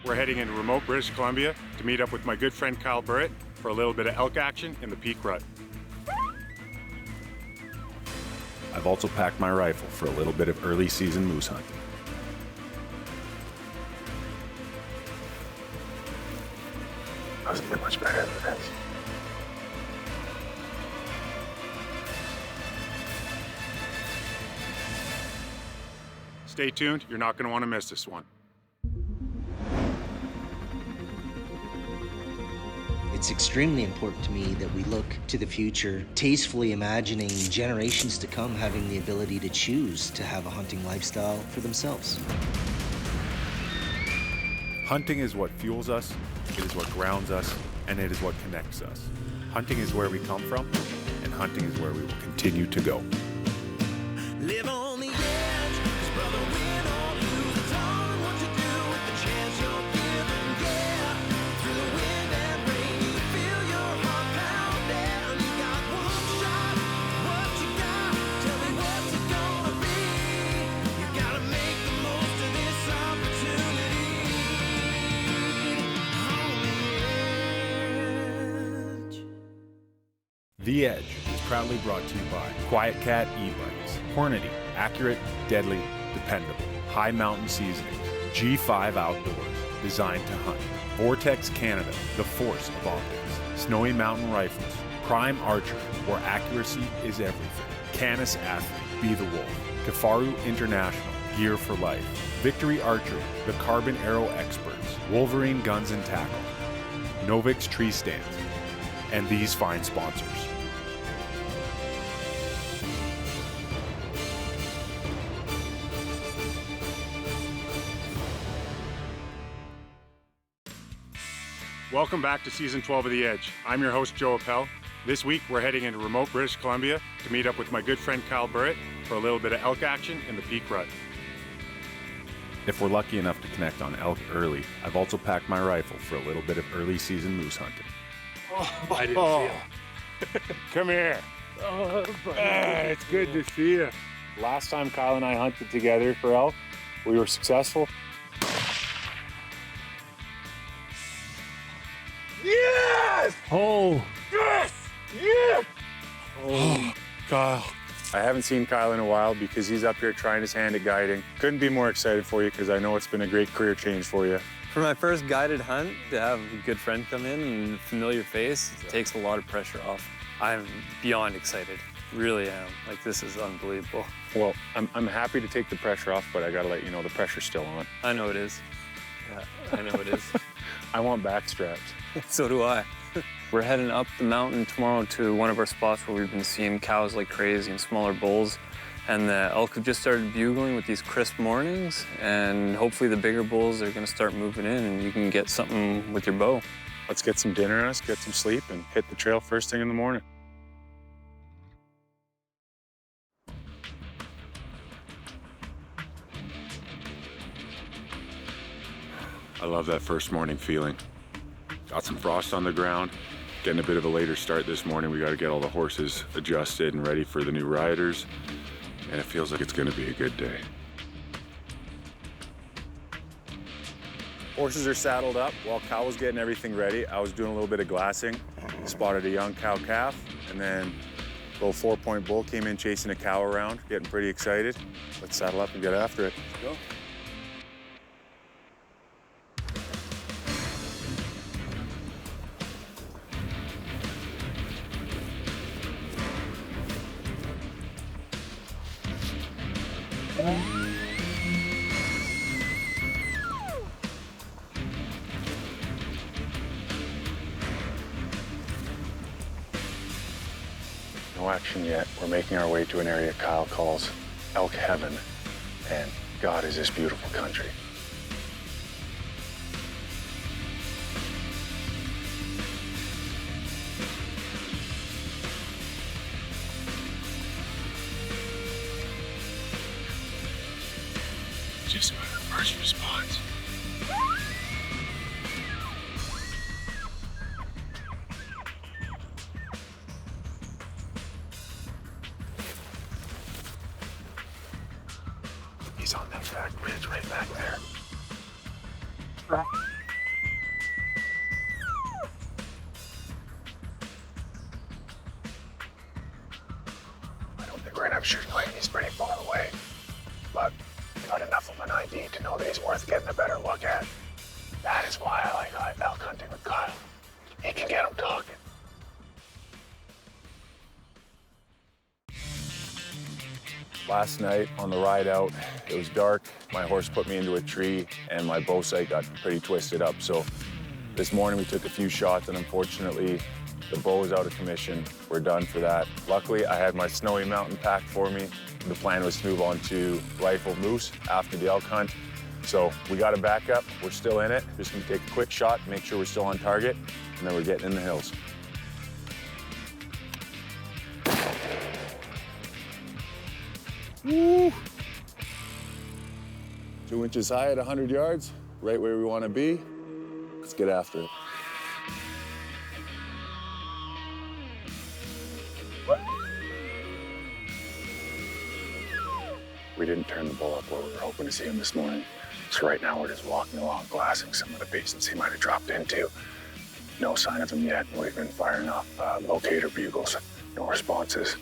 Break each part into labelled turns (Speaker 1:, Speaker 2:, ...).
Speaker 1: we're heading into remote British Columbia to meet up with my good friend Kyle Burrett for a little bit of elk action in the peak-rut.
Speaker 2: I've also packed my rifle for a little bit of early season moose hunting.
Speaker 3: Doesn't get much better than this.
Speaker 1: Stay tuned, you're not going to want to miss this one.
Speaker 4: It's extremely important to me that we look to the future, tastefully imagining generations to come having the ability to choose to have a hunting lifestyle for themselves.
Speaker 2: Hunting is what fuels us, it is what grounds us, and it is what connects us. Hunting is where we come from, and hunting is where we will continue to go.
Speaker 5: Live on the edge, 'cause brother, win or lose, it's all what you do with the chance you're given. Yeah, through the wind and rain, you feel your heart pounding. You got one shot, what you got? Tell me what's it gonna be? You gotta make the most of this opportunity. On the edge.
Speaker 2: The Edge is proudly brought to you by Quiet Cat e-bikes, Hornady, accurate, deadly, dependable, high mountain seasonings, G5 Outdoors, designed to hunt, Vortex Canada, the force of optics, Snowy Mountain Rifles, Prime Archery, where accuracy is everything, Canis Athlete, be the wolf, Kafaru International, gear for life, Victory Archery, the carbon arrow experts, Wolverine Guns and Tackle, Novix Tree Stands, and these fine sponsors.
Speaker 1: Welcome back to Season 12 of The Edge. I'm your host, Joe Eppele. This week, we're heading into remote British Columbia to meet up with my good friend Kyle Burrett for a little bit of elk action in the peak-rut.
Speaker 2: If we're lucky enough to connect on elk early, I've also packed my rifle for a little bit of early season moose hunting.
Speaker 1: I didn't see it. Come here. It's good to see you. Last time Kyle and I hunted together for elk, we were successful. Yes!
Speaker 2: Oh!
Speaker 1: Yes! Yes! Oh, Kyle. I haven't seen Kyle in a while because he's up here trying his hand at guiding. Couldn't be more excited for you because I know it's been a great career change for you.
Speaker 6: For my first guided hunt, to have a good friend come in and a familiar face, it takes a lot of pressure off. I'm beyond excited, really am. Like, this is unbelievable.
Speaker 1: Well, I'm happy to take the pressure off, but I gotta let you know the pressure's still on.
Speaker 6: I know it is. Yeah, I know it is.
Speaker 1: I want back straps.
Speaker 6: So do I. We're heading up the mountain tomorrow to one of our spots where we've been seeing cows like crazy and smaller bulls. And the elk have just started bugling with these crisp mornings, and hopefully the bigger bulls are gonna start moving in and you can get something with your bow.
Speaker 1: Let's get some dinner on us, get some sleep, and hit the trail first thing in the morning. I love that first morning feeling. Got some frost on the ground, getting a bit of a later start this morning. We got to get all the horses adjusted and ready for the new riders, and it feels like it's going to be a good day. Horses are saddled up. While Kyle was getting everything ready, I was doing a little bit of glassing. Spotted a young cow calf, and then a little 4-point bull came in chasing a cow around, getting pretty excited. Let's saddle up and get after it. Let's go. No action yet. We're making our way to an area Kyle calls Elk Heaven, and God, is this beautiful country. Just about our first response. He's on that back ridge right back there.
Speaker 3: shooting away, he's pretty far away. But got enough of an ID to know that he's worth getting a better look at. That is why I like elk hunting with Kyle. He can get him talking.
Speaker 1: Last night on the ride out, it was dark. My horse put me into a tree and my bow sight got pretty twisted up. So this morning we took a few shots and unfortunately the bow is out of commission. We're done for that. Luckily, I had my Snowy Mountain packed for me. The plan was to move on to rifle moose after the elk hunt. So we got a backup. We're still in it. Just gonna take a quick shot, make sure we're still on target, and then we're getting in the hills. Woo! 2 inches high at 100 yards, right where we want to be. Let's get after it.
Speaker 3: We didn't turn the bull up where we were hoping to see him this morning. So right now we're just walking along, glassing some of the basins he might have dropped into. No sign of him yet. We've been firing off locator bugles. No responses.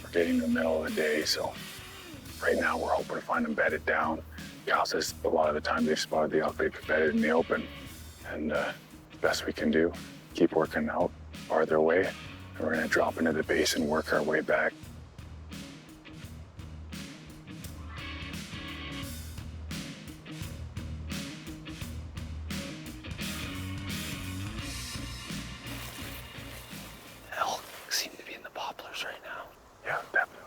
Speaker 3: We're getting to the middle of the day, so right now we're hoping to find him bedded down. Kyle says a lot of the time they've spotted the elk, they've bedded in the open. And best we can do, keep working out farther away. And we're gonna drop into the basin, work our way back.
Speaker 7: Elk seem to be in the poplars right now.
Speaker 3: Yeah, definitely.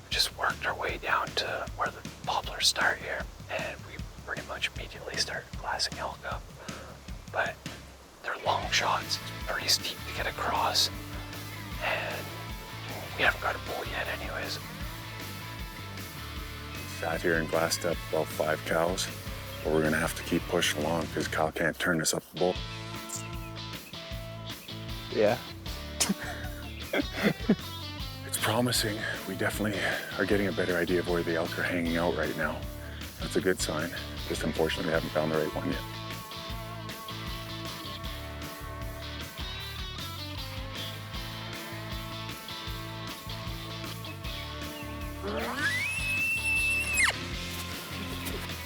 Speaker 7: Just worked our way down to where the poplars start here, and we pretty much immediately started glassing elk up. But they're long shots. It's pretty steep to get across, and we haven't got a bull yet anyways.
Speaker 1: Sat here and glassed up about 5 cows, but we're gonna have to keep pushing along because Kyle can't turn us up the bull.
Speaker 7: Yeah.
Speaker 1: It's promising. We definitely are getting a better idea of where the elk are hanging out right now. That's a good sign. Just unfortunately, we haven't found the right one yet.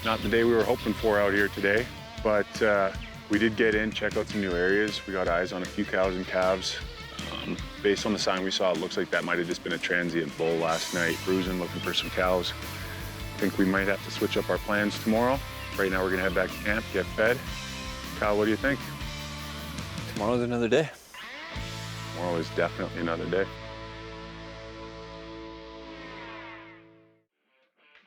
Speaker 1: Not the day we were hoping for out here today, but we did get in, check out some new areas. We got eyes on a few cows and calves. Based on the sign we saw, it looks like that might have just been a transient bull last night, cruising, looking for some cows. I think we might have to switch up our plans tomorrow. Right now we're gonna head back to camp, get fed. Kyle, what do you think?
Speaker 6: Tomorrow's another day.
Speaker 1: Tomorrow is definitely another day.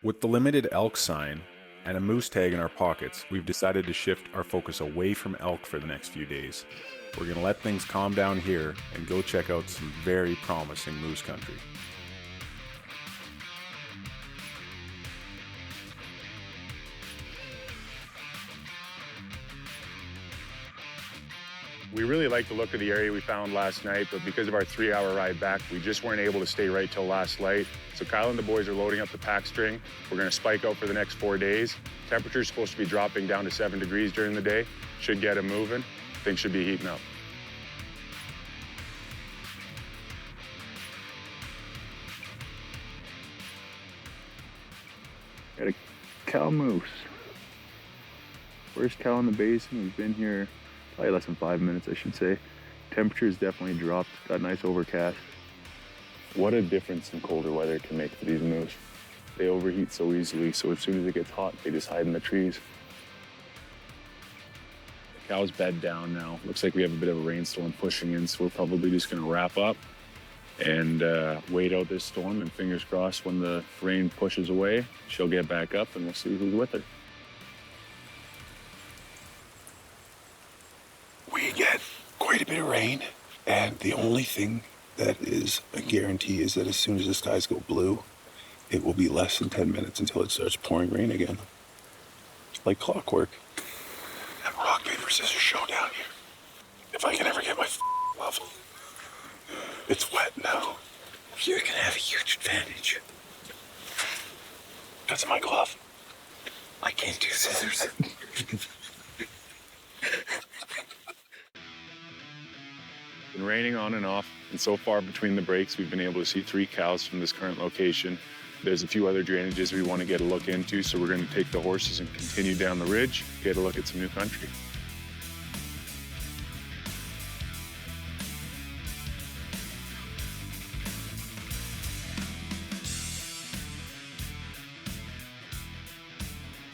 Speaker 2: With the limited elk sign and a moose tag in our pockets, we've decided to shift our focus away from elk for the next few days. We're going to let things calm down here and go check out some very promising moose country.
Speaker 1: We really like the look of the area we found last night, but because of our 3-hour ride back, we just weren't able to stay right till last light. So Kyle and the boys are loading up the pack string. We're gonna spike out for the next 4 days. Temperature's supposed to be dropping down to 7 degrees during the day. Should get them moving. Things should be heating up. Got a cow moose. First cow in the basin. We've been here probably less than 5 minutes, I should say. Temperature's definitely dropped. Got a nice overcast. What a difference in colder weather can make for these moose. They overheat so easily, so as soon as it gets hot, they just hide in the trees. The cow's bed down now. Looks like we have a bit of a rainstorm pushing in, so we're probably just gonna wrap up and wait out this storm, and fingers crossed when the rain pushes away, she'll get back up and we'll see who's with her.
Speaker 3: We get quite a bit of rain, and the only thing that is a guarantee is that as soon as the skies go blue, it will be less than 10 minutes until it starts pouring rain again. It's like clockwork. And rock, paper, scissors showdown here. If I can ever get my glove. It's wet now.
Speaker 7: You're gonna have a huge advantage.
Speaker 3: That's my glove.
Speaker 7: I can't do scissors.
Speaker 1: Been raining on and off, and so far between the breaks, we've been able to see 3 cows from this current location. There's a few other drainages we want to get a look into, so we're going to take the horses and continue down the ridge, get a look at some new country.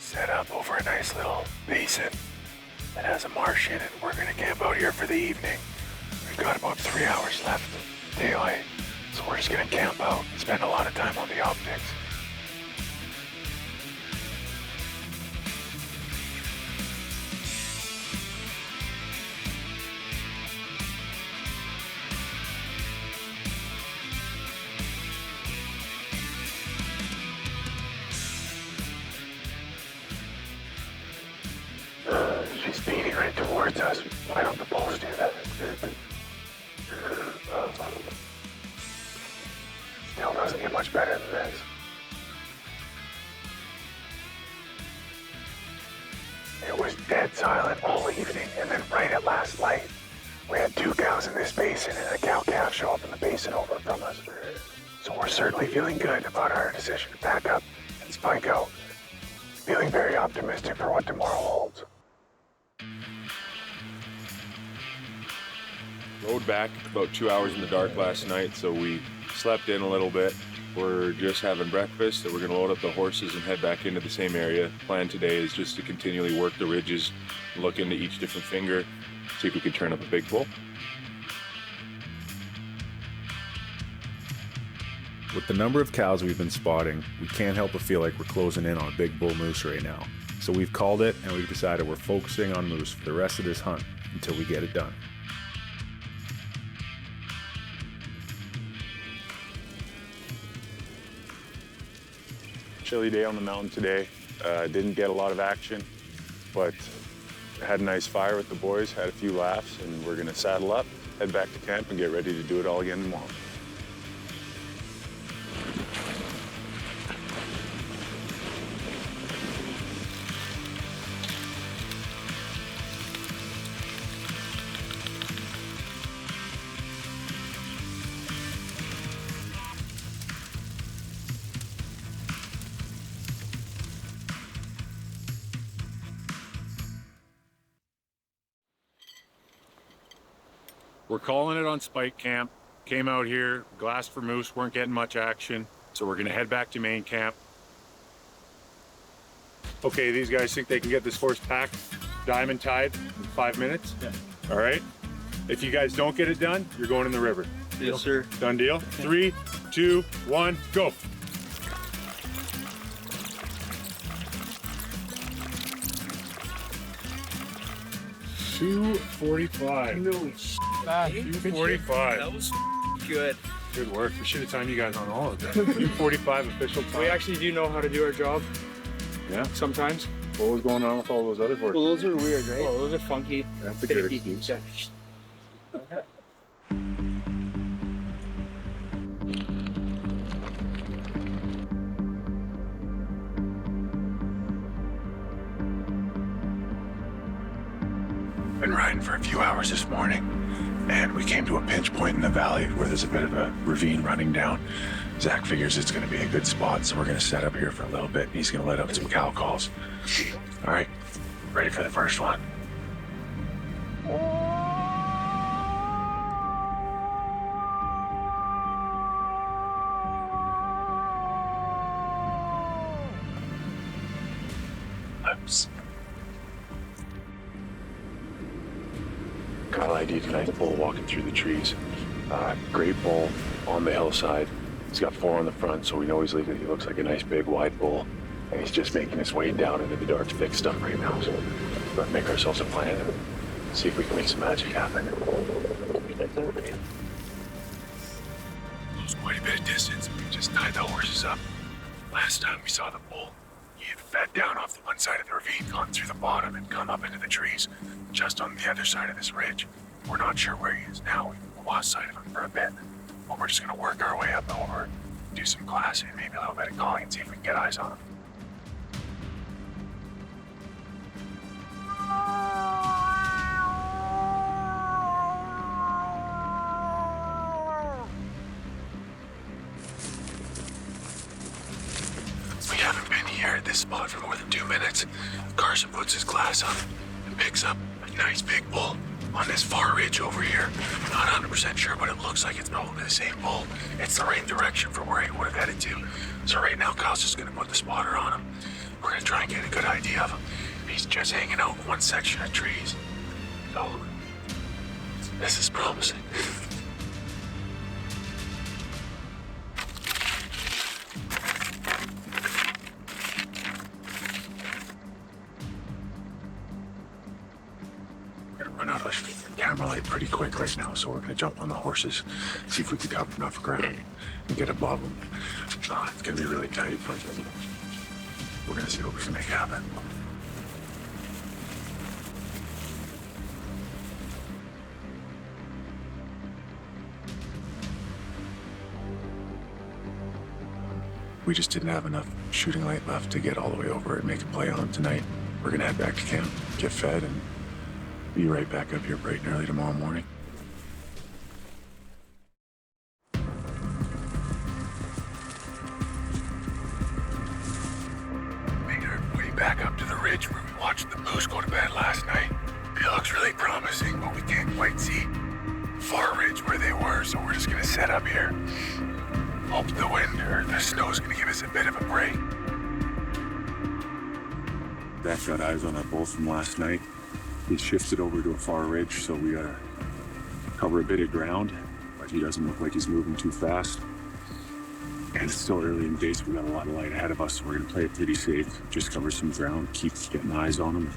Speaker 3: Set up over a nice little basin that has a marsh in it. We're gonna camp out here for the evening. We've got about 3 hours left daylight, so we're just gonna camp out and spend a lot of time on the optics. She's speeding right towards us. Why don't the bulls do that? Still doesn't get much better than this. It was dead silent all evening, and then right at last light, we had 2 cows in this basin and a cow-calf show up in the basin over from us. So we're certainly feeling good about our decision to back up and spike out. Feeling very optimistic for what tomorrow holds.
Speaker 1: Rode back about 2 hours in the dark last night, so we slept in a little bit. We're just having breakfast, and we're gonna load up the horses and head back into the same area. Plan today is just to continually work the ridges, look into each different finger, see if we can turn up a big bull.
Speaker 2: With the number of cows we've been spotting, we can't help but feel like we're closing in on a big bull moose right now. So we've called it, and we've decided we're focusing on moose for the rest of this hunt until we get it done.
Speaker 1: Chilly day on the mountain today. Didn't get a lot of action, but had a nice fire with the boys, had a few laughs, and we're gonna saddle up, head back to camp, and get ready to do it all again tomorrow. We're calling it on Spike Camp. Came out here, glassed for moose, weren't getting much action, so we're gonna head back to main camp. Okay, these guys think they can get this horse packed, diamond tied in 5 minutes? Yeah. All right. If you guys don't get it done, you're going in the river.
Speaker 6: Yes, sir.
Speaker 1: Done deal? 3, 2, 1, go. $2.45.
Speaker 6: No.
Speaker 1: 2:45.
Speaker 6: That was good.
Speaker 1: Good work. We should have timed you guys on all of that. 2:45 official time.
Speaker 8: We actually do know how to do our job
Speaker 1: Yeah.
Speaker 8: sometimes.
Speaker 1: What was going on with all those other horses?
Speaker 8: Well, those are weird, right? Oh, those are funky.
Speaker 1: That's a good
Speaker 8: Finicky.
Speaker 1: excuse.
Speaker 3: Been riding for a few hours this morning, and we came to a pinch point in the valley where there's a bit of a ravine running down. Zach figures it's going to be a good spot, so we're going to set up here for a little bit, and he's going to let out some cow calls. All right, ready for the first one? Oops. Kyle ID'd a nice bull walking through the trees. Great bull on the hillside. He's got 4 on the front, so we know he looks like a nice big wide bull. And he's just making his way down into the dark thick stuff right now. So let's make ourselves a plan and see if we can make some magic happen. There's quite a bit of distance. We just tied the horses up. Last time we saw the bull, he had fed down off the one side of the ravine, gone through the bottom, and come up into the trees just on the other side of this ridge. We're not sure where he is now. We've lost sight of him for a bit. But we're just gonna work our way up over, do some glassing, maybe a little bit of calling, and see if we can get eyes on him. haven't been here at this spot for more than 2 minutes. Carson puts his glass up and picks up a nice big bull on this far ridge over here. Not 100% sure, but it looks like it's probably the same bull. It's the right direction for where he would have headed to. So right now, Kyle's just gonna put the spotter on him. We're gonna try and get a good idea of him. He's just hanging out in one section of trees. So, this is promising. Run out of camera light pretty quick right now, so we're gonna jump on the horses, see if we can cover enough ground and get above them. It's gonna be really tight, but we're gonna see what we can make happen. We just didn't have enough shooting light left to get all the way over and make a play on them tonight. We're gonna head back to camp, get fed, and be right back up here bright and early tomorrow morning. Made our way back up to the ridge where we watched the moose go to bed last night. It looks really promising, but we can't quite see far ridge where they were, so we're just gonna set up here. Hope the wind or the snow's gonna give us a bit of a break. That's got eyes on that bull from last night. He shifted over to a far ridge, so we gotta cover a bit of ground, but he doesn't look like he's moving too fast. And it's still early in the day, so we got a lot of light ahead of us, so we're gonna play it pretty safe. Just cover some ground, keep getting eyes on him.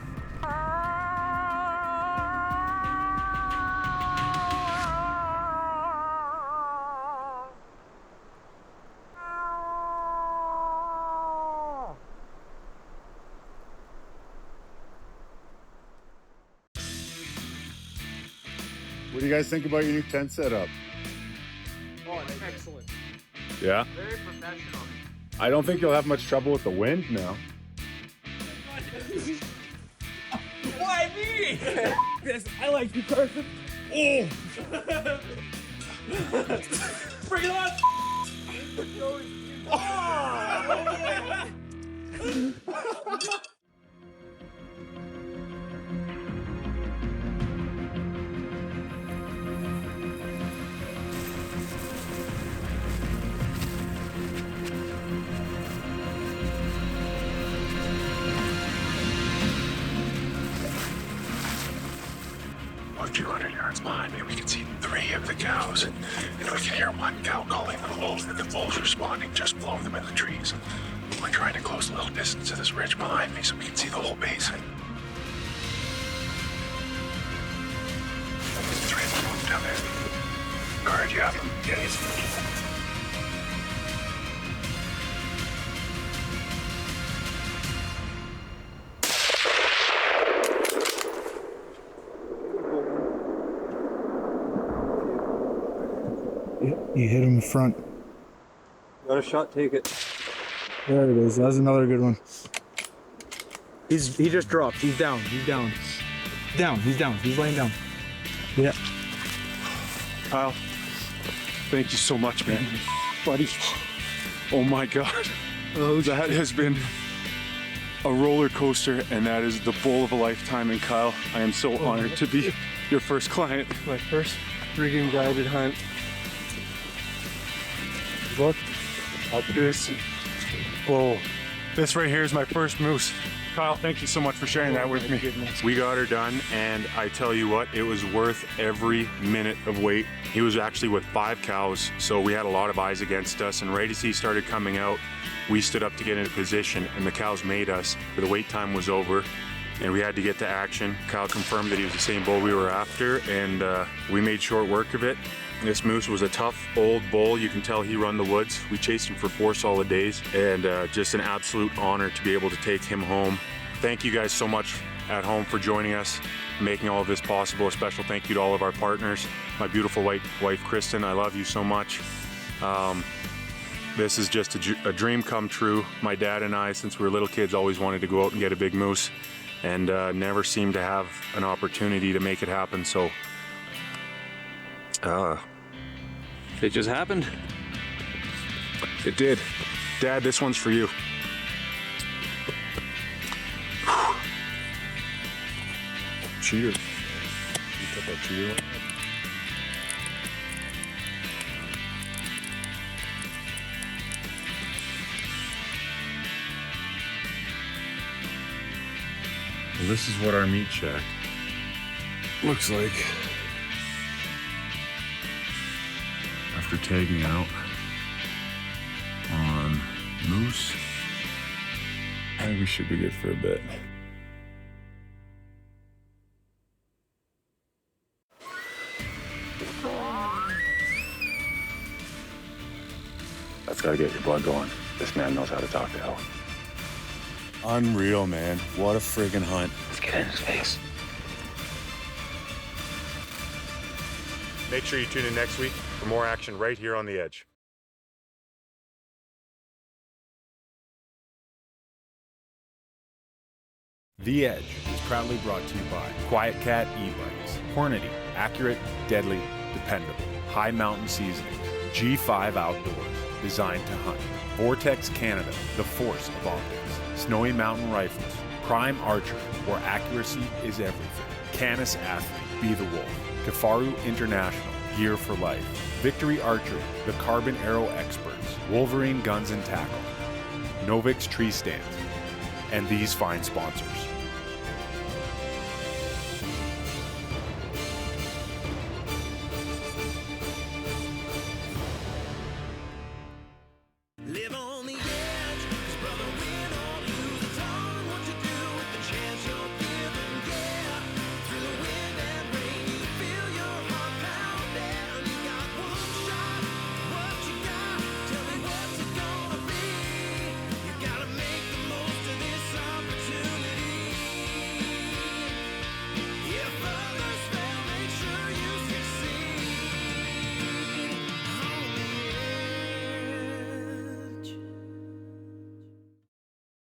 Speaker 1: What do you guys think about your new tent setup?
Speaker 8: Oh, it's excellent.
Speaker 1: Yeah?
Speaker 8: Very professional.
Speaker 1: I don't think you'll have much trouble with the wind now.
Speaker 8: Why me? Yes, I like you, Carson. Oh! Bring it on!
Speaker 3: About 200 yards behind me, we can see 3 of the cows, and we can hear one cow calling the wolves, and the wolves responding just below them in the trees. We're trying to close a little distance to this ridge behind me so we can see the whole basin. 3 of them moved down there. Guard, you have them. Yeah, he's
Speaker 9: You hit him in front.
Speaker 6: Got a shot, take it.
Speaker 9: There it is. That's another good one.
Speaker 8: He just dropped. He's down. He's down. He's down. He's laying down.
Speaker 9: Yeah.
Speaker 10: Kyle, thank you so much, man. Buddy. Oh my God. That has been a roller coaster, and that is the bull of a lifetime. And Kyle, I am so honored to be your first client.
Speaker 6: My first rigging guided hunt.
Speaker 10: Look at this. Whoa. This right here is my first moose. Kyle, thank you so much for sharing that with me.
Speaker 2: We got her done, and I tell you what, it was worth every minute of wait. He was actually with 5 cows, so we had a lot of eyes against us, and right as he started coming out, we stood up to get into position, and the cows made us. The wait time was over, and we had to get to action. Kyle confirmed that he was the same bull we were after, and we made short work of it. This moose was a tough old bull. You can tell he run the woods. We chased him for 4 solid days, and just an absolute honor to be able to take him home. Thank you guys so much at home for joining us, making all of this possible. A special thank you to all of our partners. My beautiful wife, Kristen, I love you so much. This is just a dream come true. My dad and I, since we were little kids, always wanted to go out and get a big moose, and never seemed to have an opportunity to make it happen. So
Speaker 6: It just happened.
Speaker 2: it did. Dad, this one's for you. cheater. You got that cheater one? Well, this is what our meat shack looks like after tagging out on moose. I think we should be good for a bit.
Speaker 3: That's gotta get your blood going. This man knows how to talk to hell.
Speaker 2: Unreal, man. What a friggin' hunt.
Speaker 7: Let's get in his face.
Speaker 2: Make sure you tune in next week for more action right here on The Edge. The Edge is proudly brought to you by Quiet Cat e-bikes. Hornady, accurate, deadly, dependable. High mountain seasoning. G5 Outdoors, designed to hunt. Vortex Canada, the force of optics. Snowy Mountain Rifles, Prime Archery, where accuracy is everything. Canis Athlete, be the wolf. Kafaru International, gear for life. Victory Archery, the carbon arrow experts. Wolverine Guns and Tackle. Novix Tree Stands, and these fine sponsors.